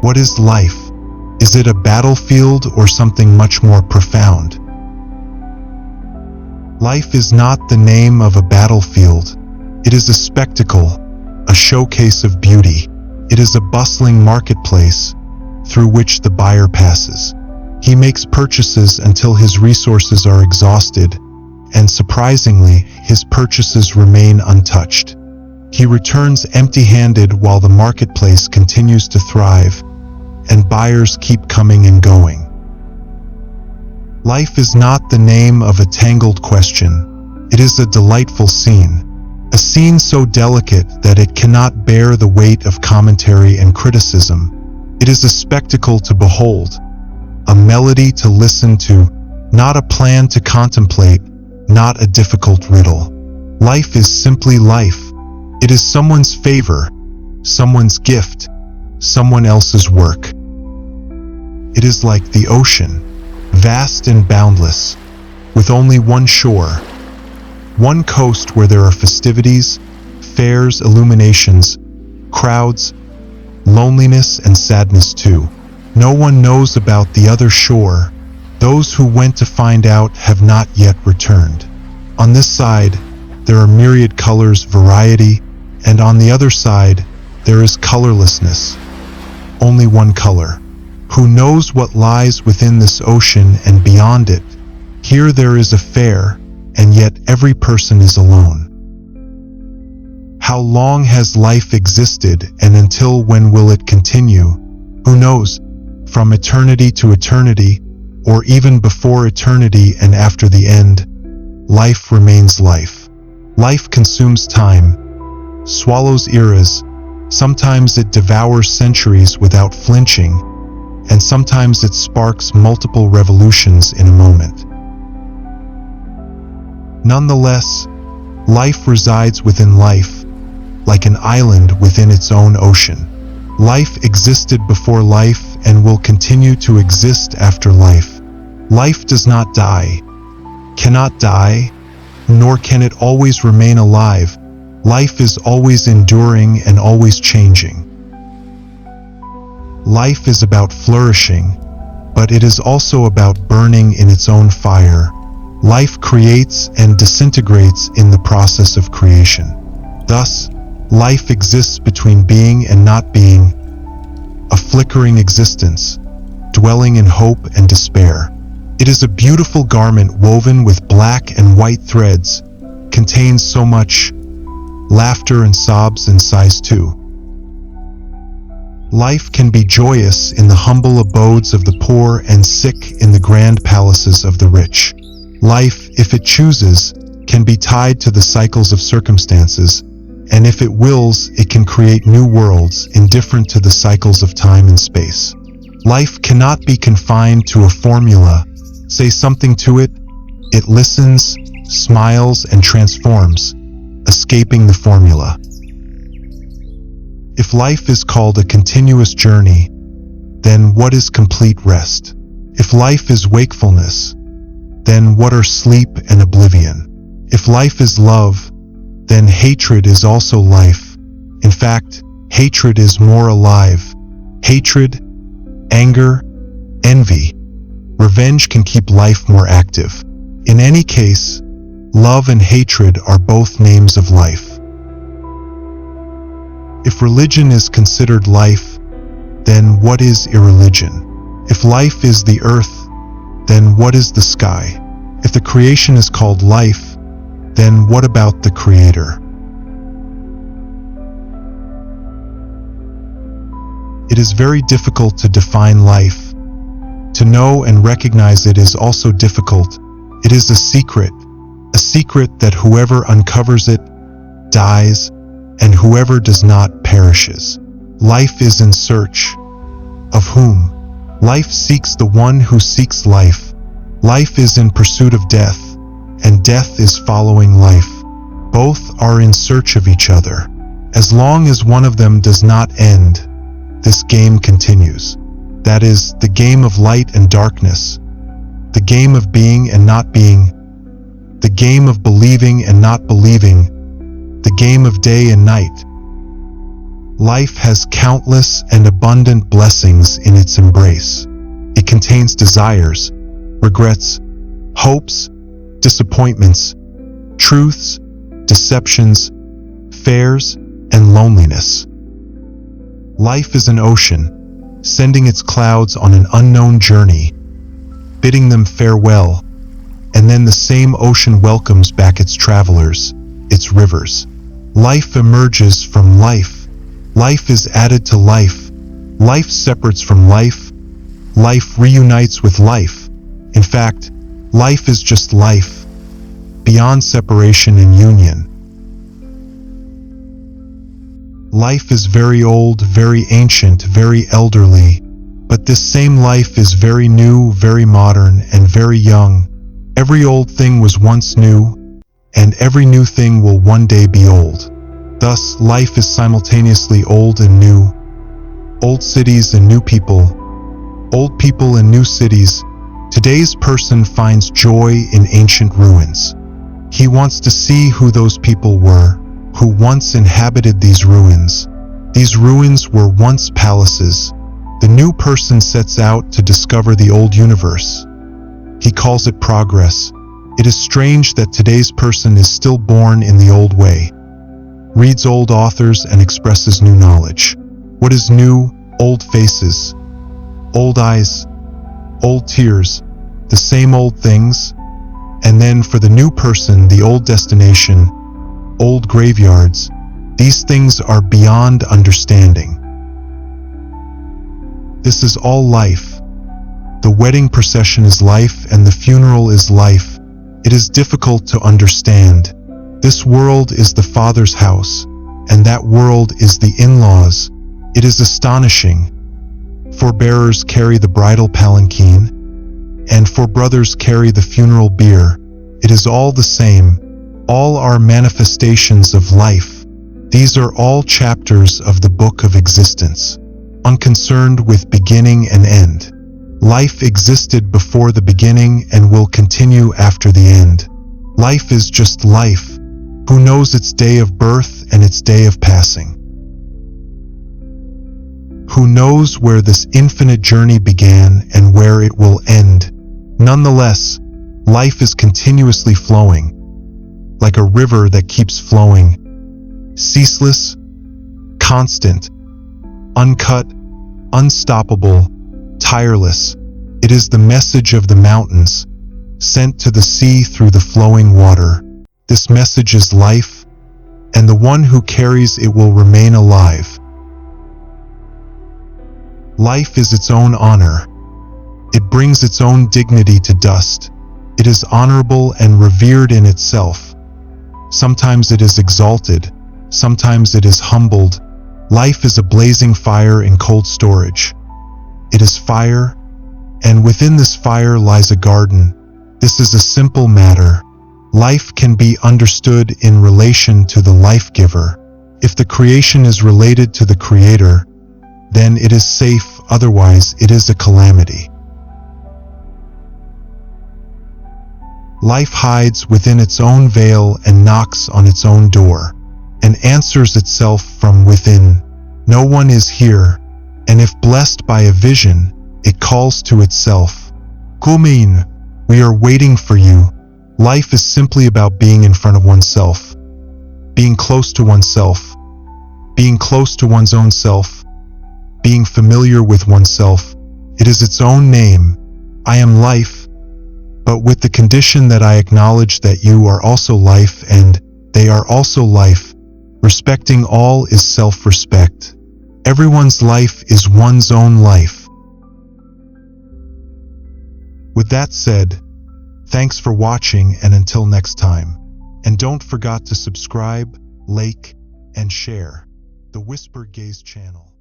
What is life? Is it a battlefield or something much more profound? Life is not the name of a battlefield. It is a spectacle, a showcase of beauty. It is a bustling marketplace through which the buyer passes. He makes purchases until his resources are exhausted, and surprisingly, his purchases remain untouched. He returns empty-handed while the marketplace continues to thrive, and buyers keep coming and going. Life is not the name of a tangled question. It is a delightful scene. A scene so delicate that it cannot bear the weight of commentary and criticism. It is a spectacle to behold, a melody to listen to, not a plan to contemplate, not a difficult riddle. Life is simply life. It is someone's favor, someone's gift, someone else's work. It is like the ocean, vast and boundless, with only one shore, one coast where there are festivities, fairs, illuminations, crowds, loneliness and sadness too. No one knows about the other shore. Those who went to find out have not yet returned. On this side, there are myriad colors, variety, and on the other side, there is colorlessness. Only one color. Who knows what lies within this ocean and beyond it? Here there is a fair, and yet every person is alone. How long has life existed, and until when will it continue? Who knows? From eternity to eternity, or even before eternity and after the end, life remains life. Life consumes time, swallows eras. Sometimes it devours centuries without flinching, and sometimes it sparks multiple revolutions in a moment. Nonetheless, life resides within life, like an island within its own ocean. Life existed before life and will continue to exist after life. Life does not die, cannot die, nor can it always remain alive. Life is always enduring and always changing. Life is about flourishing, but it is also about burning in its own fire. Life creates and disintegrates in the process of creation. Thus, life exists between being and not being, a flickering existence, dwelling in hope and despair. It is a beautiful garment woven with black and white threads, contains so much laughter and sobs and sighs too. Life can be joyous in the humble abodes of the poor and sick in the grand palaces of the rich. Life, if it chooses, can be tied to the cycles of circumstances, and if it wills, it can create new worlds indifferent to the cycles of time and space. Life cannot be confined to a formula. Say something to it, it listens, smiles, and transforms, escaping the formula. If life is called a continuous journey, then what is complete rest? If life is wakefulness, then what are sleep and oblivion? If life is love, then hatred is also life. In fact, hatred is more alive. Hatred, anger, envy, revenge can keep life more active. In any case, love and hatred are both names of life. If religion is considered life, then what is irreligion? If life is the earth, then what is the sky? If the creation is called life, then what about the Creator? It is very difficult to define life. To know and recognize it is also difficult. It is a secret that whoever uncovers it dies, and whoever does not perishes. Life is in search of whom? Life seeks the one who seeks life. Life is in pursuit of death, and death is following life. Both are in search of each other. As long as one of them does not end, this game continues. That is, the game of light and darkness, the game of being and not being, the game of believing and not believing, the game of day and night. Life has countless and abundant blessings in its embrace. It contains desires, regrets, hopes, disappointments, truths, deceptions, fears, and loneliness. Life is an ocean, sending its clouds on an unknown journey, bidding them farewell, and then the same ocean welcomes back its travelers, its rivers. Life emerges from life. Life is added to life. Life separates from life. Life reunites with life. In fact, life is just life, beyond separation and union. Life is very old, very ancient, very elderly, but this same life is very new, very modern, and very young. Every old thing was once new, and every new thing will one day be old. Thus, life is simultaneously old and new, old cities and new people, old people and new cities. Today's person finds joy in ancient ruins. He wants to see who those people were, who once inhabited these ruins. These ruins were once palaces. The new person sets out to discover the old universe. He calls it progress. It is strange that today's person is still born in the old way, reads old authors and expresses new knowledge. What is new? Old faces, old eyes, old tears, the same old things. And then for the new person, the old destination, old graveyards. These things are beyond understanding. This is all life. The wedding procession is life and the funeral is life. It is difficult to understand. This world is the father's house, and that world is the in-laws. It is astonishing. Forebearers carry the bridal palanquin, and forebrothers carry the funeral bier. It is all the same. All are manifestations of life. These are all chapters of the book of existence, unconcerned with beginning and end. Life existed before the beginning and will continue after the end. Life is just life. Who knows its day of birth and its day of passing? Who knows where this infinite journey began and where it will end? Nonetheless, life is continuously flowing, like a river that keeps flowing, ceaseless, constant, uncut, unstoppable, tireless. It is the message of the mountains, sent to the sea through the flowing water. This message is life, and the one who carries it will remain alive. Life is its own honor. It brings its own dignity to dust. It is honorable and revered in itself. Sometimes it is exalted, sometimes it is humbled. Life is a blazing fire in cold storage. It is fire, and within this fire lies a garden. This is a simple matter. Life can be understood in relation to the life giver. If the creation is related to the creator, then it is safe, otherwise it is a calamity. Life hides within its own veil and knocks on its own door, and answers itself from within. No one is here, and if blessed by a vision, it calls to itself. Kumin, we are waiting for you. Life is simply about being in front of oneself, being close to oneself, being close to one's own self, being familiar with oneself. It is its own name. I am life, but with the condition that I acknowledge that you are also life and they are also life. Respecting all is self-respect. Everyone's life is one's own life. With that said, thanks for watching, and until next time. And don't forget to subscribe, like, and share the Whisper Gaze channel.